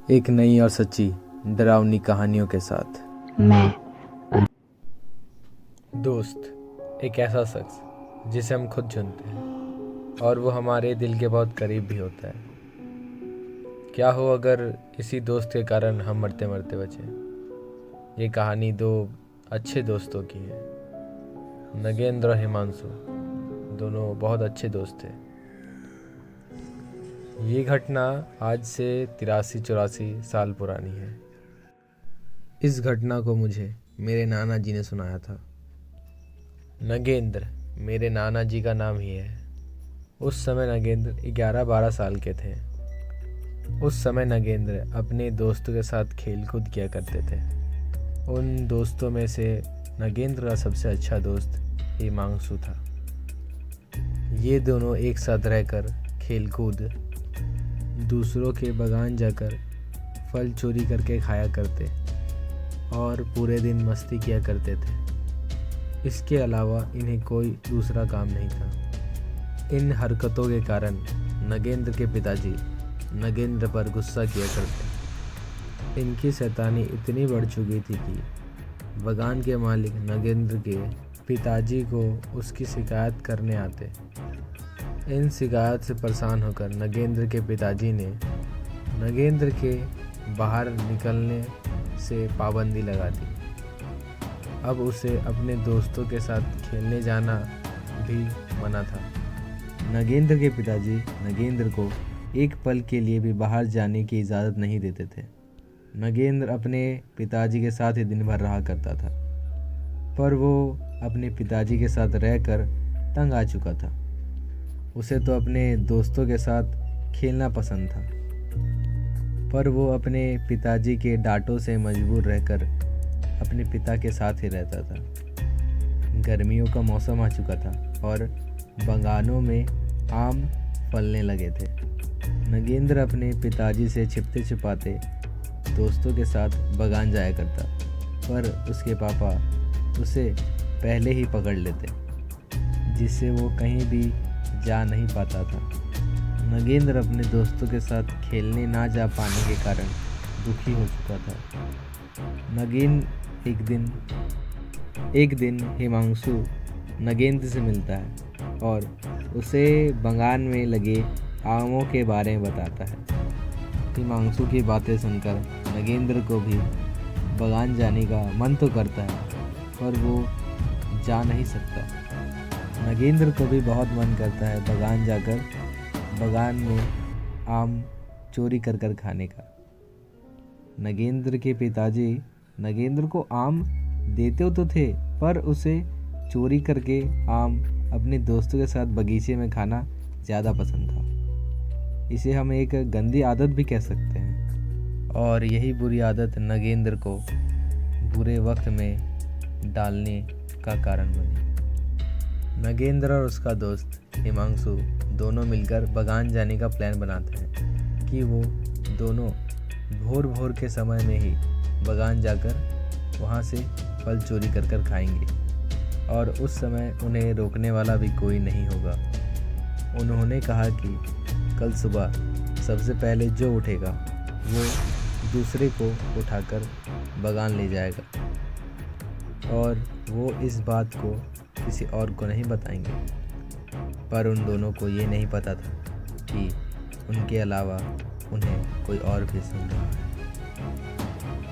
एक नई और सच्ची डरावनी कहानियों के साथ। मैं दोस्त एक ऐसा शख्स जिसे हम खुद चुनते हैं और वो हमारे दिल के बहुत करीब भी होता है। क्या हो अगर इसी दोस्त के कारण हम मरते मरते बचे। ये कहानी दो अच्छे दोस्तों की है। नगेंद्र और हिमांशु दोनों बहुत अच्छे दोस्त थे। ये घटना आज से 83-84 साल पुरानी है। इस घटना को मुझे मेरे नाना जी ने सुनाया था। नगेंद्र मेरे नाना जी का नाम ही है। उस समय नगेंद्र 11-12 साल के थे। उस समय नगेंद्र अपने दोस्तों के साथ खेल कूद किया करते थे। उन दोस्तों में से नगेंद्र का सबसे अच्छा दोस्त हिमांशु था। ये दोनों एक साथ रहकर खेल कूद, दूसरों के बागान जाकर फल चोरी करके खाया करते और पूरे दिन मस्ती किया करते थे। इसके अलावा इन्हें कोई दूसरा काम नहीं था। इन हरकतों के कारण नगेंद्र के पिताजी नगेंद्र पर गुस्सा किया करते। इनकी शैतानी इतनी बढ़ चुकी थी कि बागान के मालिक नगेंद्र के पिताजी को उसकी शिकायत करने आते। इन शिकायत से परेशान होकर नगेंद्र के पिताजी ने नगेंद्र के बाहर निकलने से पाबंदी लगा दी। अब उसे अपने दोस्तों के साथ खेलने जाना भी मना था। नगेंद्र के पिताजी नगेंद्र को एक पल के लिए भी बाहर जाने की इजाज़त नहीं देते थे। नगेंद्र अपने पिताजी के साथ ही दिन भर रहा करता था, पर वो अपने पिताजी के साथ रहकर तंग आ चुका था। उसे तो अपने दोस्तों के साथ खेलना पसंद था, पर वो अपने पिताजी के डांटों से मजबूर रहकर अपने पिता के साथ ही रहता था। गर्मियों का मौसम आ चुका था और बागानों में आम फलने लगे थे। नगेंद्र अपने पिताजी से छिपते छिपाते दोस्तों के साथ बागान जाया करता, पर उसके पापा उसे पहले ही पकड़ लेते, जिससे वो कहीं भी जा नहीं पाता था। नगेंद्र अपने दोस्तों के साथ खेलने ना जा पाने के कारण दुखी हो चुका था। एक दिन हिमांशु नगेंद्र से मिलता है और उसे बागान में लगे आमों के बारे में बताता है। हिमांशु की बातें सुनकर नगेंद्र को भी बागान जाने का मन तो करता है, पर वो जा नहीं सकता। नगेंद्र को भी बहुत मन करता है बागान जाकर बागान में आम चोरी कर कर खाने का। नगेंद्र के पिताजी नगेंद्र को आम देते तो थे, पर उसे चोरी करके आम अपने दोस्तों के साथ बगीचे में खाना ज़्यादा पसंद था। इसे हम एक गंदी आदत भी कह सकते हैं, और यही बुरी आदत नगेंद्र को बुरे वक्त में डालने का कारण बनी। नगेंद्र और उसका दोस्त हिमांशु दोनों मिलकर बागान जाने का प्लान बनाते हैं कि वो दोनों भोर भोर के समय में ही बागान जाकर वहाँ से फल चोरी कर कर खाएंगे और उस समय उन्हें रोकने वाला भी कोई नहीं होगा। उन्होंने कहा कि कल सुबह सबसे पहले जो उठेगा वो दूसरे को उठाकर बागान ले जाएगा, और वो इस बात को किसी और को नहीं बताएंगे। पर उन दोनों को ये नहीं पता था कि उनके अलावा उन्हें कोई और भी सुन रहा है।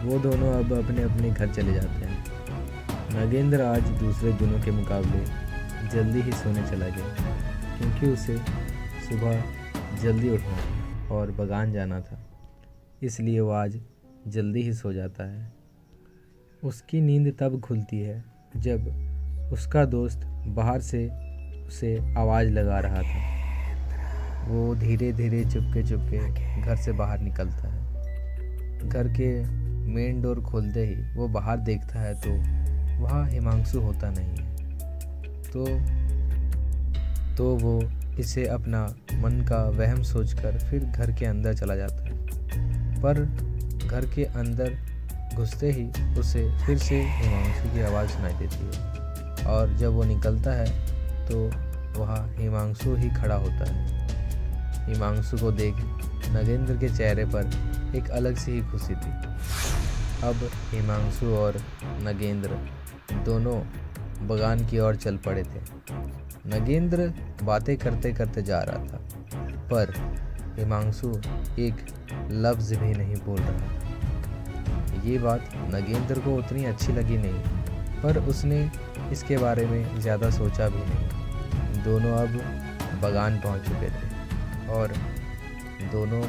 वो दोनों अब अपने अपने घर चले जाते हैं। नगेंद्र आज दूसरे दिनों के मुकाबले जल्दी ही सोने चला गया, क्योंकि उसे सुबह जल्दी उठना था और बागान जाना था, इसलिए वो आज जल्दी ही सो जाता है। उसकी नींद तब खुलती है जब उसका दोस्त बाहर से उसे आवाज़ लगा रहा था। वो धीरे धीरे चुपके चुपके घर से बाहर निकलता है। घर के मेन डोर खोलते ही वो बाहर देखता है तो वहाँ हिमांशु होता नहीं है। तो वो इसे अपना मन का वहम सोचकर फिर घर के अंदर चला जाता है, पर घर के अंदर घुसते ही उसे फिर से हिमांशु की आवाज़ सुनाई देती है, और जब वो निकलता है तो वहाँ हिमांशु ही खड़ा होता है। हिमांशु को देख नगेंद्र के चेहरे पर एक अलग सी ही खुशी थी। अब हिमांशु और नगेंद्र दोनों बगान की ओर चल पड़े थे। नगेंद्र बातें करते करते जा रहा था, पर हिमांशु एक लफ्ज़ भी नहीं बोल रहा था। ये बात नगेंद्र को उतनी अच्छी लगी नहीं, पर उसने इसके बारे में ज़्यादा सोचा भी नहीं। दोनों अब बगान पहुंच चुके थे और दोनों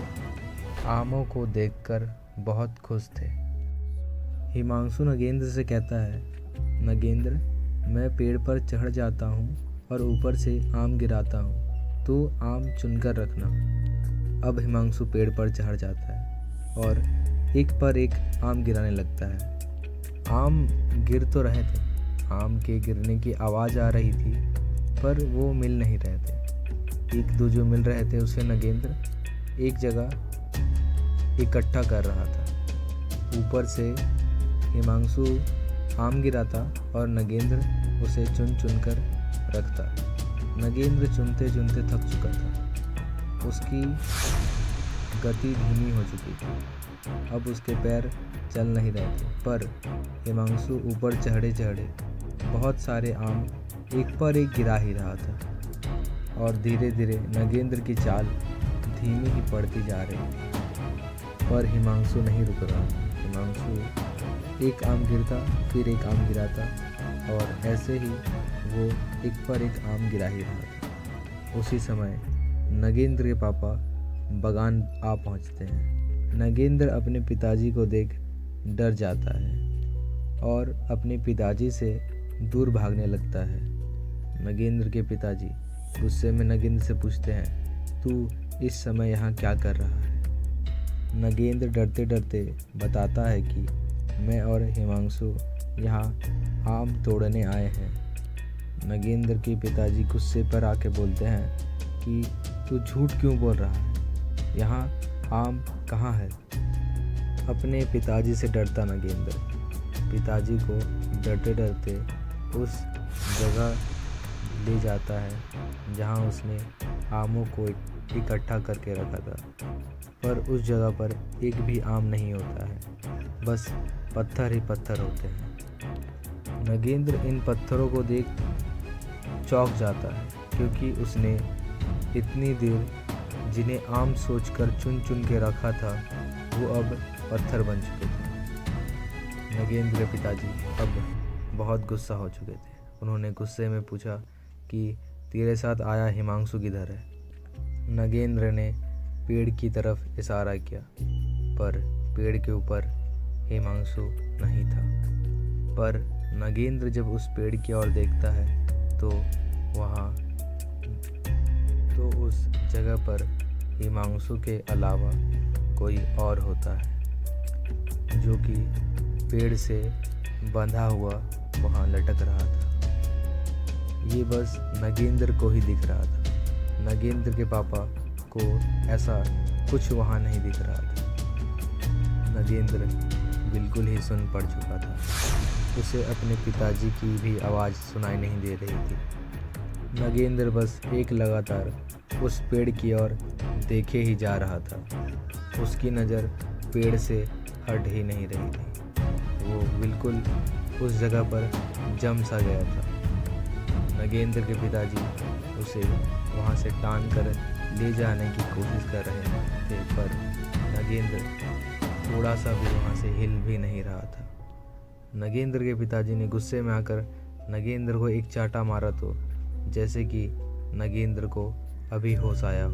आमों को देखकर बहुत खुश थे। हिमांशु नगेंद्र से कहता है, नगेंद्र, मैं पेड़ पर चढ़ जाता हूँ और ऊपर से आम गिराता हूँ, तो आम चुनकर रखना। अब हिमांशु पेड़ पर चढ़ जाता है और एक पर एक आम गिराने लगता है। आम गिर तो रहे थे, आम के गिरने की आवाज़ आ रही थी, पर वो मिल नहीं रहे थे। एक दो जो मिल रहे थे उसे नगेंद्र एक जगह इकट्ठा कर रहा था। ऊपर से हिमांशु आम गिराता और नगेंद्र उसे चुन चुन कर रखता। नगेंद्र चुनते चुनते थक चुका था, उसकी गति धीमी हो चुकी थी, अब उसके पैर चल नहीं रहे थे। पर हिमांशु ऊपर चढ़े चढ़े बहुत सारे आम एक पर एक गिरा ही रहा था और धीरे धीरे नगेंद्र की चाल धीमी ही पड़ती जा रही थी। पर हिमांशु नहीं रुक रहा था। हिमांशु एक आम गिरता, फिर एक आम गिराता और ऐसे ही वो एक पर एक आम गिरा ही रहा था। उसी समय नगेंद्र के पापा बगान आ पहुंचते हैं। नगेंद्र अपने पिताजी को देख डर जाता है और अपने पिताजी से दूर भागने लगता है। नगेंद्र के पिताजी गुस्से में नगेंद्र से पूछते हैं, तू इस समय यहाँ क्या कर रहा है? नगेंद्र डरते डरते बताता है कि मैं और हिमांशु यहाँ आम तोड़ने आए हैं। नगेंद्र के पिताजी गुस्से पर आके बोलते हैं कि तू झूठ क्यों बोल रहा है, यहाँ आम कहाँ है? अपने पिताजी से डरता नगेंद्र पिताजी को डरते डरते उस जगह ले जाता है जहाँ उसने आमों को इकट्ठा करके रखा था, पर उस जगह पर एक भी आम नहीं होता है, बस पत्थर ही पत्थर होते हैं। नगेंद्र इन पत्थरों को देख चौंक जाता है, क्योंकि उसने इतनी देर जिन्हें आम सोचकर चुन चुन के रखा था वो अब पत्थर बन चुके थे। नगेंद्र के पिताजी अब बहुत गुस्सा हो चुके थे। उन्होंने गुस्से में पूछा कि तेरे साथ आया हिमांशु किधर है? नगेंद्र ने पेड़ की तरफ इशारा किया, पर पेड़ के ऊपर हिमांशु नहीं था। पर नगेंद्र जब उस पेड़ की ओर देखता है तो उस जगह पर हिमांशु के अलावा कोई और होता है, जो कि पेड़ से बंधा हुआ वहाँ लटक रहा था। ये बस नगेंद्र को ही दिख रहा था। नगेंद्र के पापा को ऐसा कुछ वहाँ नहीं दिख रहा था। नगेंद्र बिल्कुल ही सुन पड़ चुका था। उसे अपने पिताजी की भी आवाज़ सुनाई नहीं दे रही थी। नगेंद्र बस एक लगातार उस पेड़ की ओर देखे ही जा रहा था। उसकी नज़र पेड़ से हट ही नहीं रही थी। वो बिल्कुल उस जगह पर जम सा गया था। नगेंद्र के पिताजी उसे वहाँ से टान कर ले जाने की कोशिश कर रहे थे, पर नगेंद्र थोड़ा सा भी वहाँ से हिल भी नहीं रहा था। नगेंद्र के पिताजी ने गुस्से में आकर नगेंद्र को एक चाटा मारा, तो जैसे कि नगेंद्र को अभी होश आया हो।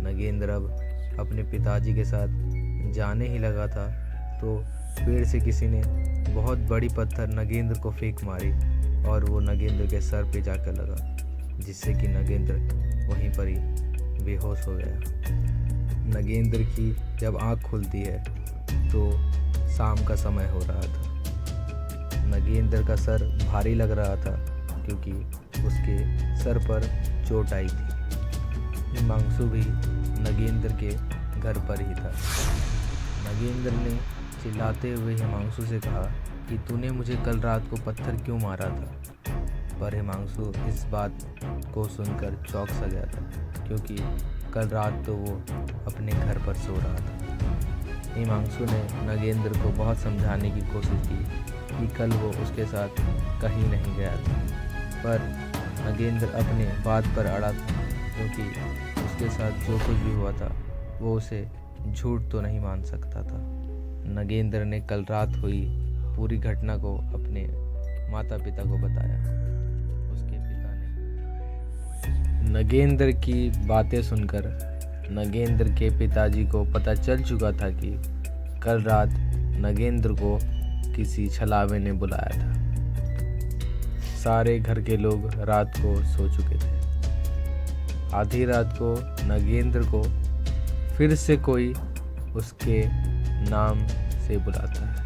नगेंद्र अब अपने पिताजी के साथ जाने ही लगा था तो पेड़ से किसी ने बहुत बड़ी पत्थर नगेंद्र को फेंक मारी और वो नगेंद्र के सर पे जाकर लगा, जिससे कि नगेंद्र वहीं पर ही बेहोश हो गया। नगेंद्र की जब आँख खुलती है तो शाम का समय हो रहा था। नगेंद्र का सर भारी लग रहा था क्योंकि उसके सर पर चोट आई थी। हिमांशु भी नगेंद्र के घर पर ही था। नगेंद्र ने चिल्लाते हुए हिमांशु से कहा कि तूने मुझे कल रात को पत्थर क्यों मारा था? पर हिमांशु इस बात को सुनकर चौंक सा गया था, क्योंकि कल रात तो वो अपने घर पर सो रहा था। हिमांशु ने नगेंद्र को बहुत समझाने की कोशिश की कि कल वो उसके साथ कहीं नहीं गया था, पर नगेंद्र अपने बात पर अड़ा था, क्योंकि उसके साथ जो कुछ भी हुआ था वो उसे झूठ तो नहीं मान सकता था। नगेंद्र ने कल रात हुई पूरी घटना को अपने माता पिता को बताया। उसके पिता ने नगेंद्र की बातें सुनकर नगेंद्र के पिताजी को पता चल चुका था कि कल रात नगेंद्र को किसी छलावे ने बुलाया था। सारे घर के लोग रात को सो चुके थे। आधी रात को नगेंद्र को फिर से कोई उसके नाम से बुलाता है।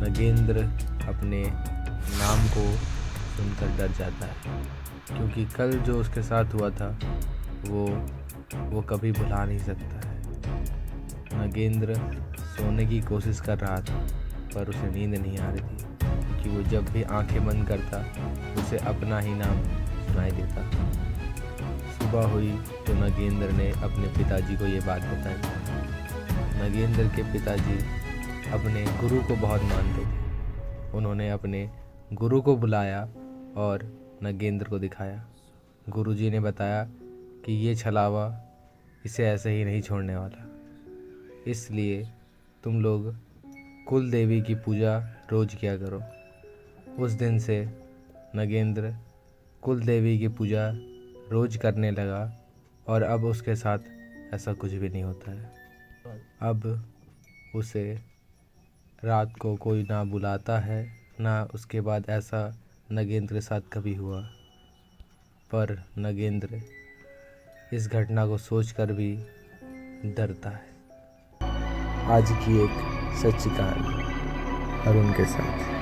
नगेंद्र अपने नाम को सुनकर डर जाता है, क्योंकि कल जो उसके साथ हुआ था वो कभी भुला नहीं सकता है। नगेंद्र सोने की कोशिश कर रहा था, पर उसे नींद नहीं आ रही थी, क्योंकि वो जब भी आंखें बंद करता उसे अपना ही नाम सुनाई देता। सुबह हुई तो नगेंद्र ने अपने पिताजी को ये बात बताई। नगेंद्र के पिताजी अपने गुरु को बहुत मानते थे। उन्होंने अपने गुरु को बुलाया और नगेंद्र को दिखाया। गुरुजी ने बताया कि ये छलावा इसे ऐसे ही नहीं छोड़ने वाला, इसलिए तुम लोग कुल देवी की पूजा रोज किया करो। उस दिन से नगेंद्र कुल देवी की पूजा रोज करने लगा और अब उसके साथ ऐसा कुछ भी नहीं होता है। अब उसे रात को कोई ना बुलाता है, ना उसके बाद ऐसा नगेंद्र के साथ कभी हुआ। पर नगेंद्र इस घटना को सोचकर भी डरता है। आज की एक सच्ची कहानी अरुण के साथ।